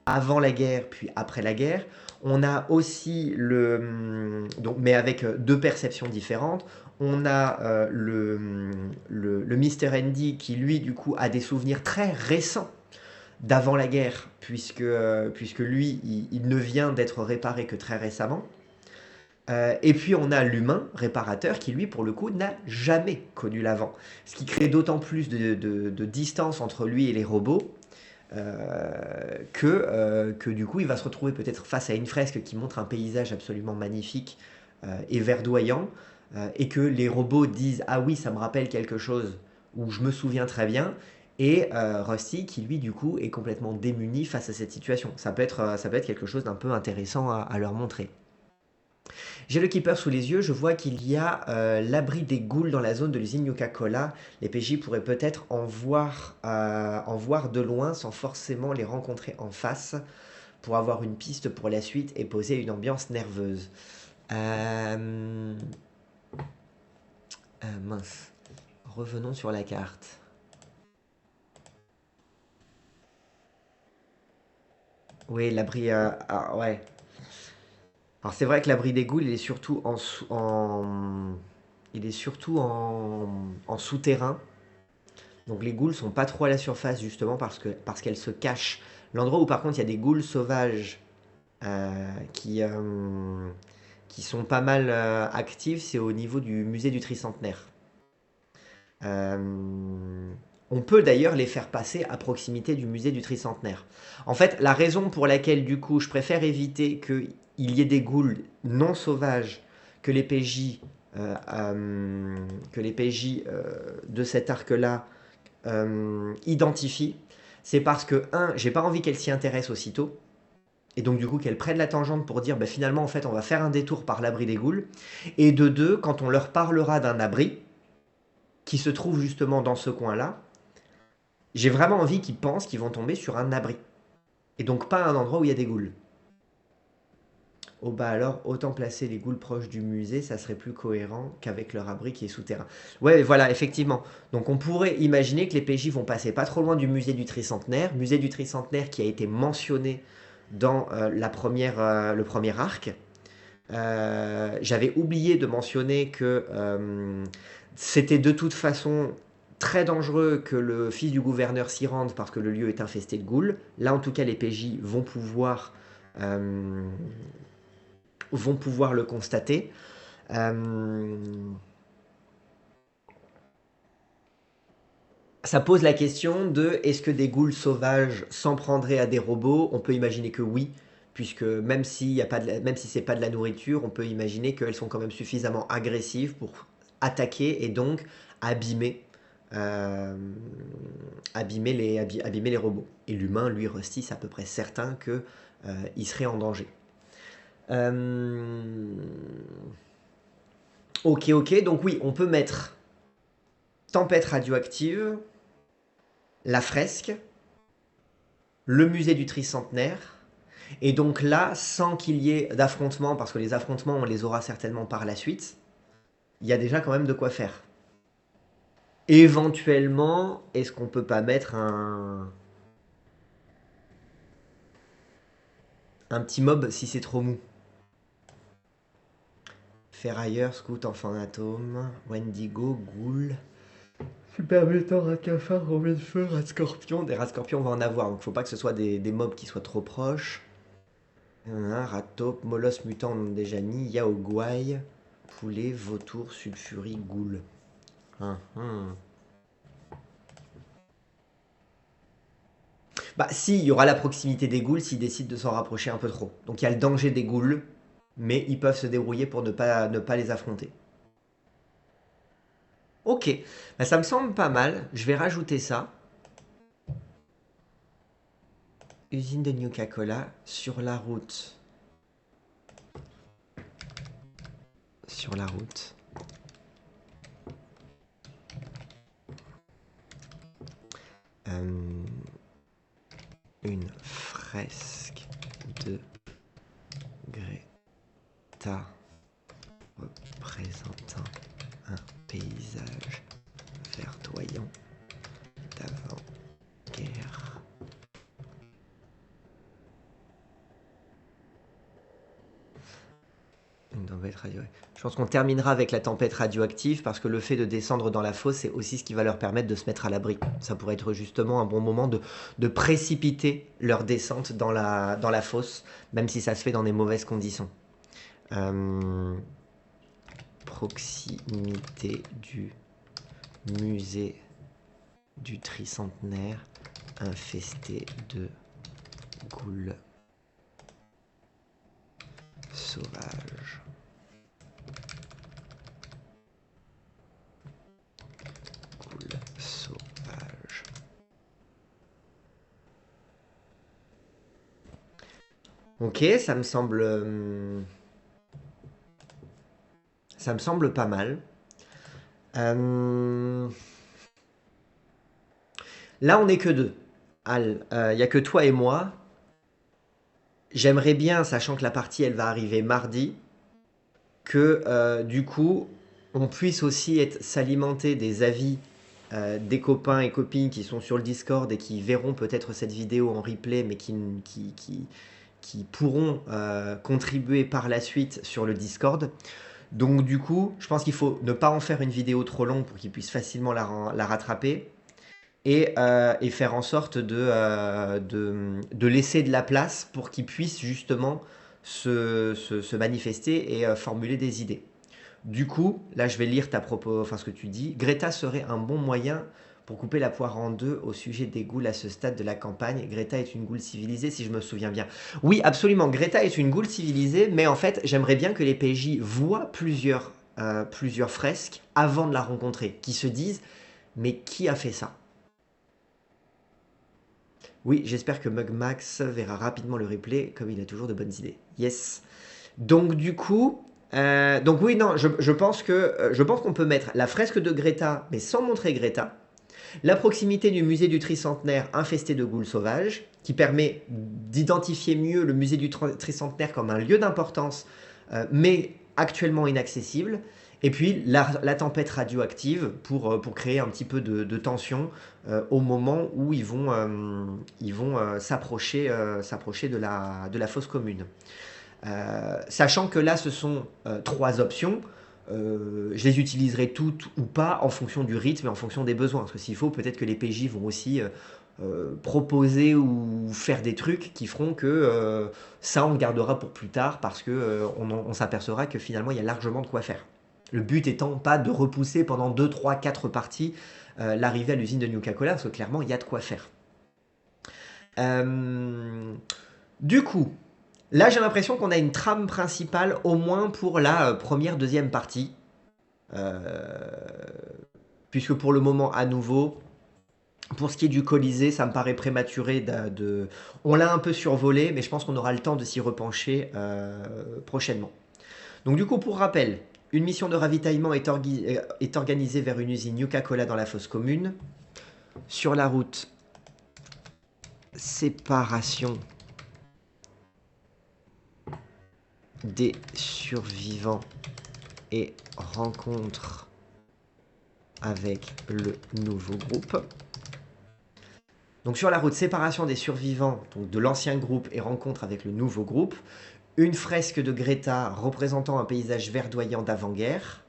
avant la guerre, puis après la guerre. On a aussi donc, mais avec deux perceptions différentes. On a le Mr. Andy qui, lui, du coup, a des souvenirs très récents d'avant la guerre, puisque lui, il ne vient d'être réparé que très récemment. Et puis on a l'humain réparateur qui, lui, pour le coup, n'a jamais connu l'avant. Ce qui crée d'autant plus de distance entre lui et les robots, que du coup il va se retrouver peut-être face à une fresque qui montre un paysage absolument magnifique et verdoyant, et que les robots disent ah oui ça me rappelle quelque chose ou je me souviens très bien, et Rusty qui lui du coup est complètement démuni face à cette situation. Ça peut être quelque chose d'un peu intéressant à leur montrer. J'ai le Keeper sous les yeux, je vois qu'il y a l'abri des ghouls dans la zone de l'usine Coca-Cola. Les PJ pourraient peut-être en voir de loin sans forcément les rencontrer en face pour avoir une piste pour la suite et poser une ambiance nerveuse. Euh, Mince. Revenons sur la carte. Oui, l'abri... ouais. Alors c'est vrai que l'abri des ghouls, il est surtout il est surtout en souterrain. Donc les ghouls sont pas trop à la surface justement parce qu'elles se cachent. L'endroit où par contre il y a des ghouls sauvages euh, qui, euh, qui sont pas mal actifs, c'est au niveau du musée du Tricentenaire. Euh, on peut d'ailleurs les faire passer à proximité du musée du Tricentenaire. En fait, la raison pour laquelle du coup je préfère éviter qu'il y ait des ghouls non sauvages que les PJ, de cet arc-là identifient, c'est parce que, un, j'ai pas envie qu'elles s'y intéressent aussitôt, et donc du coup qu'elles prennent la tangente pour dire bah, finalement en fait on va faire un détour par l'abri des ghouls, et de deux, quand on leur parlera d'un abri qui se trouve justement dans ce coin-là, J'ai vraiment envie qu'ils pensent qu'ils vont tomber sur un abri. Et donc pas un endroit où il y a des ghouls. Oh bah alors, autant placer les ghouls proches du musée, ça serait plus cohérent qu'avec leur abri qui est souterrain. Ouais, voilà, effectivement. Donc on pourrait imaginer que les PJ vont passer pas trop loin du musée du Tricentenaire qui a été mentionné dans le premier arc. J'avais oublié de mentionner que c'était de toute façon très dangereux que le fils du gouverneur s'y rende parce que le lieu est infesté de ghouls. Là, en tout cas, les PJ euh, vont pouvoir le constater. Euh, Ça pose la question de est-ce que des ghouls sauvages s'en prendraient à des robots? On peut imaginer que oui, puisque même s'il y a pas même si c'est pas de la nourriture, on peut imaginer qu'elles sont quand même suffisamment agressives pour attaquer et donc abîmer, euh, abîmer les robots. Et l'humain, lui, Rusty, c'est à peu près certain que il serait en danger. Euh, Ok, ok, donc oui, on peut mettre tempête radioactive, la fresque, le musée du tricentenaire. Et donc là, sans qu'il y ait d'affrontements, parce que les affrontements, on les aura certainement par la suite, il y a déjà quand même de quoi faire. Éventuellement, est-ce qu'on peut pas mettre un petit mob si c'est trop mou? Ferrailleur, scout, enfant atome, Wendigo, ghoul. Super mutant, rat cafard, romain de feu, rat scorpion. Des rats scorpions, on va en avoir, donc faut pas que ce soit des mobs qui soient trop proches. Rat taupe, molosse mutant, on en a déjà mis. Yaoguai, poulet, vautour, sulfurie, ghoul. Hum, hum. Bah si, il y aura la proximité des ghouls s'ils décident de s'en rapprocher un peu trop. Donc il y a le danger des ghouls, mais ils peuvent se débrouiller pour ne pas les affronter. Ok, bah, ça me semble pas mal. Je vais rajouter ça. Usine de Nuka-Cola sur la route. Sur la route. Euh, une fresque de Greta représentant un paysage verdoyant d'avant-guerre. Une tempête radioactive. Je pense qu'on terminera avec la tempête radioactive parce que le fait de descendre dans la fosse, c'est aussi ce qui va leur permettre de se mettre à l'abri. Ça pourrait être justement un bon moment de précipiter leur descente dans la fosse, même si ça se fait dans des mauvaises conditions. Euh, Proximité du musée du tricentenaire infesté de ghouls sauvages. Ghouls sauvages. Ok, ça me semble pas mal. Euh, Là, on n'est que deux. Al, il n'y a que toi et moi. J'aimerais bien, sachant que la partie, elle va arriver mardi, que du coup, on puisse aussi s'alimenter des avis des copains et copines qui sont sur le Discord et qui verront peut-être cette vidéo en replay, mais qui pourront contribuer par la suite sur le Discord. Donc du coup, je pense qu'il faut ne pas en faire une vidéo trop longue pour qu'ils puissent facilement la rattraper et faire en sorte de laisser de la place pour qu'ils puissent justement se manifester et formuler des idées. Du coup, là je vais lire enfin, ce que tu dis. Greta serait un bon moyen pour couper la poire en deux au sujet des ghouls à ce stade de la campagne. Greta est une ghoul civilisée, si je me souviens bien. Oui, absolument, Greta est une ghoul civilisée, mais en fait, j'aimerais bien que les PJ voient plusieurs fresques avant de la rencontrer, qui se disent, mais qui a fait ça? Oui, j'espère que Mugmax verra rapidement le replay, comme il a toujours de bonnes idées. Yes. Donc du coup, donc oui, non, je pense qu'on peut mettre la fresque de Greta, mais sans montrer Greta. La proximité du musée du Tricentenaire infesté de ghouls sauvages, qui permet d'identifier mieux le musée du Tricentenaire comme un lieu d'importance, mais actuellement inaccessible. Et puis la tempête radioactive pour créer un petit peu de tension au moment où ils vont s'approcher de la fosse commune. Sachant que là, ce sont trois options. Je les utiliserai toutes ou pas en fonction du rythme et en fonction des besoins. Parce que s'il faut, peut-être que les PJ vont aussi proposer ou faire des trucs qui feront que ça, on le gardera pour plus tard parce que on s'apercevra que finalement, il y a largement de quoi faire. Le but étant pas de repousser pendant 2, 3, 4 parties l'arrivée à l'usine de Nuka-Cola, parce que clairement, il y a de quoi faire. Du coup, là, j'ai l'impression qu'on a une trame principale, au moins pour la première, deuxième partie. Euh, Puisque pour le moment, à nouveau, pour ce qui est du Colisée, ça me paraît prématuré On l'a un peu survolé, mais je pense qu'on aura le temps de s'y repencher prochainement. Donc du coup, pour rappel, une mission de ravitaillement est organisée vers une usine Nuka-Cola dans la fosse commune. Sur la route, séparation des survivants et rencontre avec le nouveau groupe. Donc sur la route, séparation des survivants donc de l'ancien groupe et rencontre avec le nouveau groupe. Une fresque de Greta représentant un paysage verdoyant d'avant-guerre,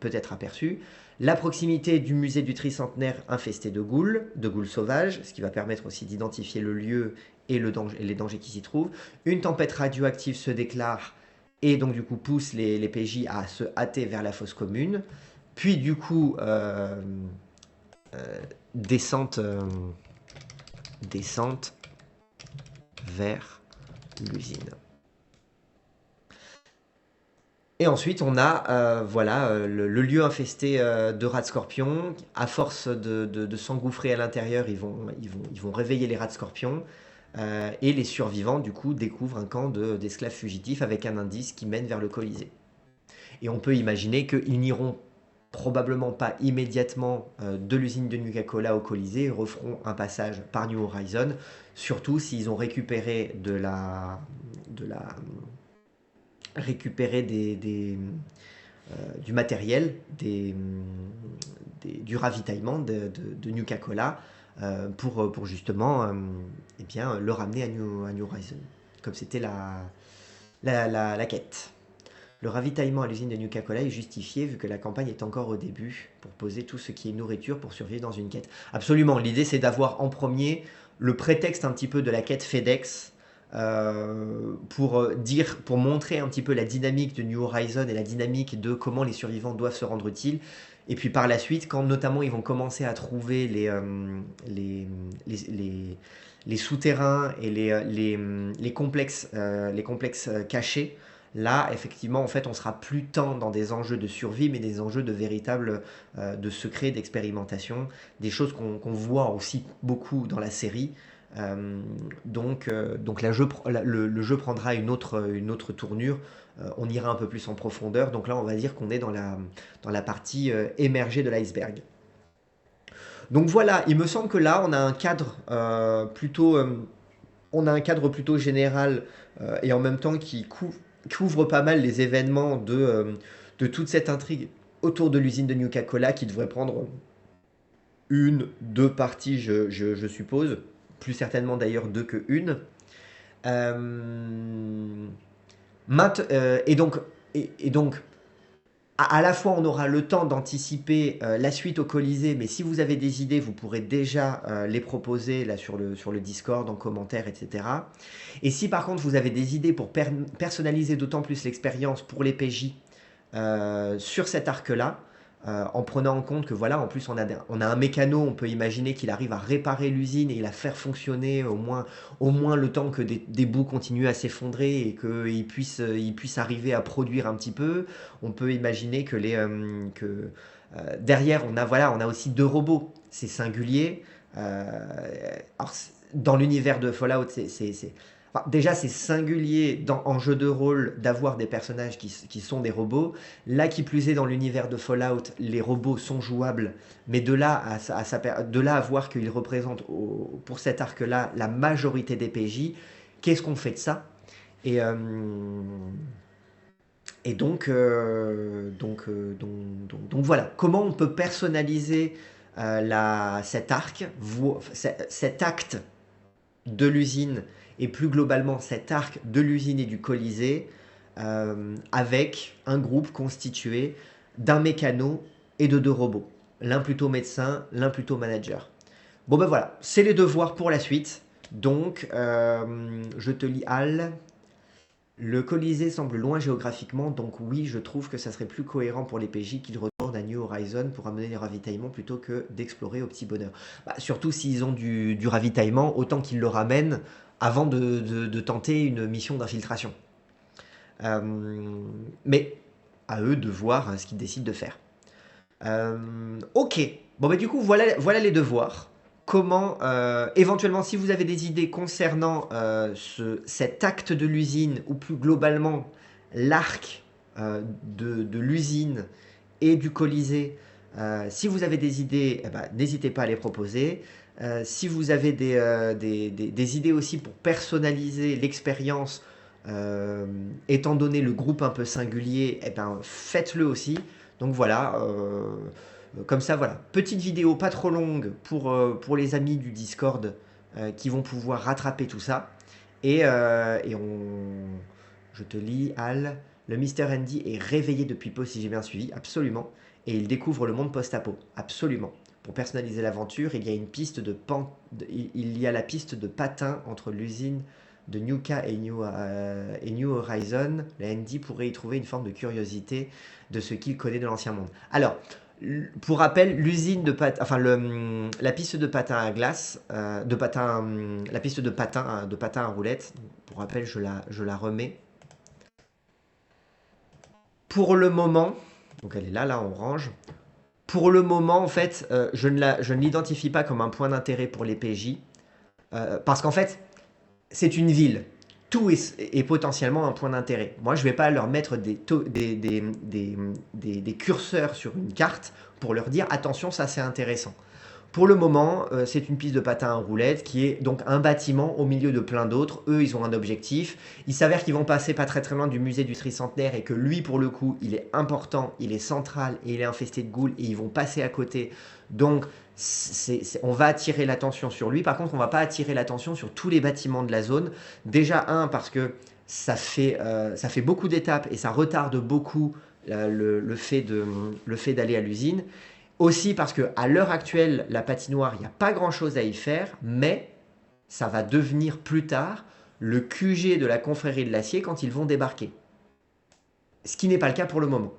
peut-être aperçu. La proximité du musée du Tricentenaire infesté de ghouls sauvages, ce qui va permettre aussi d'identifier le lieu et les dangers qui s'y trouvent. Une tempête radioactive se déclare et donc du coup pousse les PJ à se hâter vers la fosse commune. Puis du coup, descente vers l'usine. Et ensuite, on a le lieu infesté de rats de scorpions. À force de s'engouffrer à l'intérieur, ils vont réveiller les rats de scorpions. Et les survivants, du coup, découvrent un camp d'esclaves fugitifs avec un indice qui mène vers le Colisée. Et on peut imaginer qu'ils n'iront probablement pas immédiatement de l'usine de Nuka-Cola au Colisée et referont un passage par New Horizon, surtout s'ils ont récupéré du matériel, du ravitaillement de Nuka-Cola pour justement eh bien, le ramener à New Horizon, comme c'était la quête. Le ravitaillement à l'usine de Nuka-Cola est justifié vu que la campagne est encore au début pour poser tout ce qui est nourriture pour survivre dans une quête. Absolument, l'idée c'est d'avoir en premier le prétexte un petit peu de la quête FedEx pour montrer un petit peu la dynamique de New Horizon et la dynamique de comment les survivants doivent se rendre utiles. Et puis par la suite, quand notamment ils vont commencer à trouver les souterrains et les complexes cachés, là, effectivement, en fait, on sera plus tant dans des enjeux de survie, mais des enjeux de véritables de secrets, d'expérimentation, des choses qu'on voit aussi beaucoup dans la série. Donc le jeu prendra une autre tournure. On ira un peu plus en profondeur. Donc là, on va dire qu'on est dans la partie émergée de l'iceberg. Donc voilà, il me semble que là, on a un cadre plutôt général et en même temps qui couvre pas mal les événements de toute cette intrigue autour de l'usine de Nuka-Cola qui devrait prendre une, deux parties, je suppose. Plus certainement d'ailleurs deux que une. Euh, et donc, à la fois, on aura le temps d'anticiper la suite au Colisée, mais si vous avez des idées, vous pourrez déjà les proposer là sur le Discord, en commentaire, etc. Et si par contre vous avez des idées pour personnaliser d'autant plus l'expérience pour les PJ sur cet arc-là, en prenant en compte que voilà, en plus on a un mécano, on peut imaginer qu'il arrive à réparer l'usine et la faire fonctionner au moins le temps que des bouts continuent à s'effondrer et qu'ils puissent arriver à produire un petit peu. On peut imaginer derrière on a aussi deux robots, c'est singulier. Alors, dans l'univers de Fallout, Enfin, déjà, c'est singulier en jeu de rôle d'avoir des personnages qui sont des robots. Là, qui plus est, dans l'univers de Fallout, les robots sont jouables, mais de là à voir qu'ils représentent pour cet arc-là la majorité des PJ, qu'est-ce qu'on fait de ça? Et, euh, et donc voilà, comment on peut personnaliser cet arc, cet acte de l'usine et plus globalement cet arc de l'usine et du Colisée avec un groupe constitué d'un mécano et de deux robots. L'un plutôt médecin, l'un plutôt manager. Bon ben voilà, c'est les devoirs pour la suite. Donc, je te lis Al. Le Colisée semble loin géographiquement, donc oui, je trouve que ça serait plus cohérent pour les PJ qu'ils retournent à New Horizon pour amener les ravitaillements plutôt que d'explorer au petit bonheur. Bah, surtout s'ils ont du ravitaillement, autant qu'ils le ramènent avant de tenter une mission d'infiltration. Mais à eux de voir ce qu'ils décident de faire. Ok, bon bah du coup voilà les devoirs. Comment, éventuellement, si vous avez des idées concernant cet acte de l'usine ou plus globalement l'arc de l'usine et du Colisée, si vous avez des idées, eh ben, n'hésitez pas à les proposer. Si vous avez des idées aussi pour personnaliser l'expérience, étant donné le groupe un peu singulier, eh ben, faites-le aussi. Donc voilà, comme ça, voilà. Petite vidéo pas trop longue pour les amis du Discord qui vont pouvoir rattraper tout ça. Je te lis, Al. Le Mister Andy est réveillé depuis peu, si j'ai bien suivi, absolument. Et il découvre le monde post-apo, absolument. Pour personnaliser l'aventure, il y a il y a la piste de patin entre l'usine de Nuka et New Horizon. Le Andy pourrait y trouver une forme de curiosité de ce qu'il connaît de l'ancien monde. Alors, pour rappel, la piste de patin à glace, la piste de patin à roulettes. Pour rappel, je la remets. Pour le moment, donc elle est là, on range. Pour le moment, en fait, je ne l'identifie pas comme un point d'intérêt pour les PJ, parce qu'en fait, c'est une ville. Tout est potentiellement un point d'intérêt. Moi, je ne vais pas leur mettre des curseurs sur une carte pour leur dire attention, ça c'est intéressant. Pour le moment, c'est une piste de patin à roulettes qui est donc un bâtiment au milieu de plein d'autres. Eux, ils ont un objectif. Il s'avère qu'ils vont passer pas très très loin du musée du tricentenaire et que lui, pour le coup, il est important, il est central et il est infesté de ghouls et ils vont passer à côté. Donc, on va attirer l'attention sur lui. Par contre, on va pas attirer l'attention sur tous les bâtiments de la zone. Déjà, parce que ça fait beaucoup d'étapes et ça retarde beaucoup le fait d'aller à l'usine. Aussi parce qu'à l'heure actuelle, la patinoire, il n'y a pas grand-chose à y faire, mais ça va devenir plus tard le QG de la confrérie de l'acier quand ils vont débarquer. Ce qui n'est pas le cas pour le moment.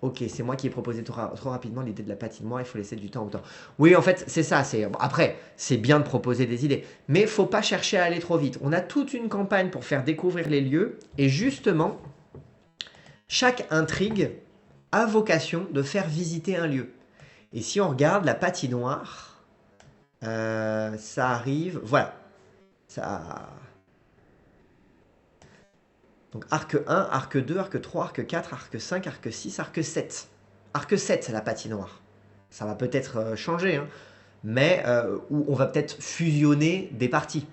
Ok, c'est moi qui ai proposé trop rapidement l'idée de la patinoire, il faut laisser du temps au temps. Oui, en fait, c'est ça. Après, c'est bien de proposer des idées, mais il ne faut pas chercher à aller trop vite. On a toute une campagne pour faire découvrir les lieux, et justement, chaque intrigue a vocation de faire visiter un lieu. Et si on regarde la patinoire, ça arrive, voilà. Ça... Donc arc 1, arc 2, arc 3, arc 4, arc 5, arc 6, arc 7. Arc 7, la patinoire. Ça va peut-être changer, hein, mais où on va peut-être fusionner des parties.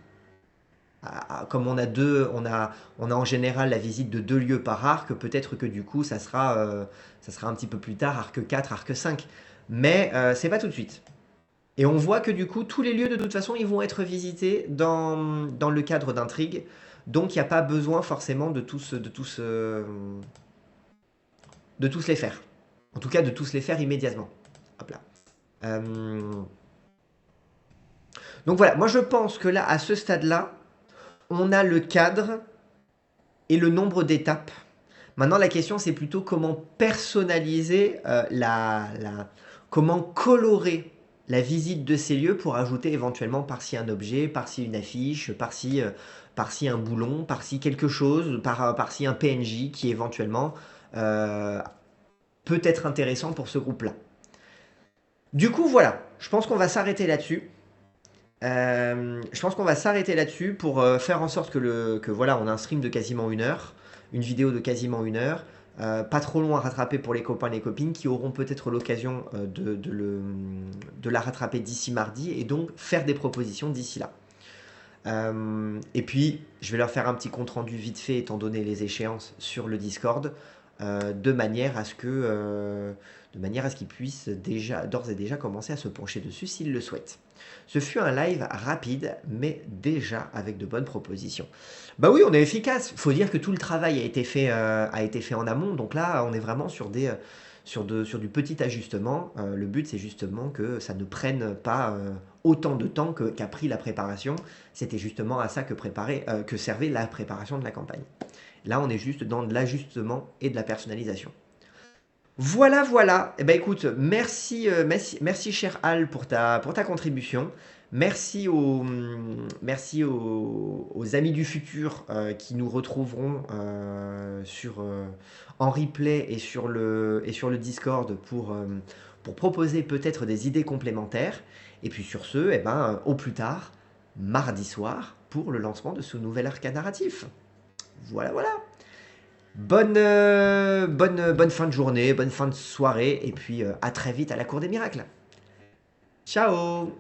Comme on a en général la visite de 2 lieux par arc, peut-être que du coup ça sera un petit peu plus tard, arc 4, arc 5. Mais c'est pas tout de suite. Et on voit que du coup, tous les lieux, de toute façon, ils vont être visités dans le cadre d'intrigue. Donc, il n'y a pas besoin forcément de tous les faire. En tout cas, de tous les faire immédiatement. Hop là. Donc voilà, moi je pense que là, à ce stade-là, on a le cadre et le nombre d'étapes. Maintenant, la question, c'est plutôt comment personnaliser comment colorer la visite de ces lieux pour ajouter éventuellement par-ci un objet, par-ci une affiche, par-ci un boulon, par-ci quelque chose, par-ci un PNJ qui éventuellement euh, peut être intéressant pour ce groupe-là. Du coup, voilà, je pense qu'on va s'arrêter là-dessus. Je pense qu'on va s'arrêter là-dessus pour faire en sorte que voilà, on a un stream de quasiment 1 heure, une vidéo de quasiment 1 heure, pas trop long à rattraper pour les copains et les copines qui auront peut-être l'occasion de la rattraper d'ici mardi et donc faire des propositions d'ici là. Et puis, je vais leur faire un petit compte rendu vite fait, étant donné les échéances sur le Discord, de manière à ce de manière à ce qu'ils puissent déjà, d'ores et déjà commencer à se pencher dessus s'ils le souhaitent. Ce fut un live rapide, mais déjà avec de bonnes propositions. Bah oui, on est efficace. Faut dire que tout le travail a été fait en amont. Donc là, on est vraiment sur du petit ajustement. Le but, c'est justement que ça ne prenne pas autant de temps qu'a pris la préparation. C'était justement à ça que servait la préparation de la campagne. Là, on est juste dans de l'ajustement et de la personnalisation. Voilà, voilà. Eh ben, écoute, merci cher Al pour ta contribution. Aux amis du futur qui nous retrouveront en replay et sur le Discord pour proposer peut-être des idées complémentaires. Et puis sur ce, eh ben, au plus tard, mardi soir, pour le lancement de ce nouvel arc narratif. Voilà, voilà. Bonne fin de journée, bonne fin de soirée, et puis à très vite à la Cour des Miracles. Ciao!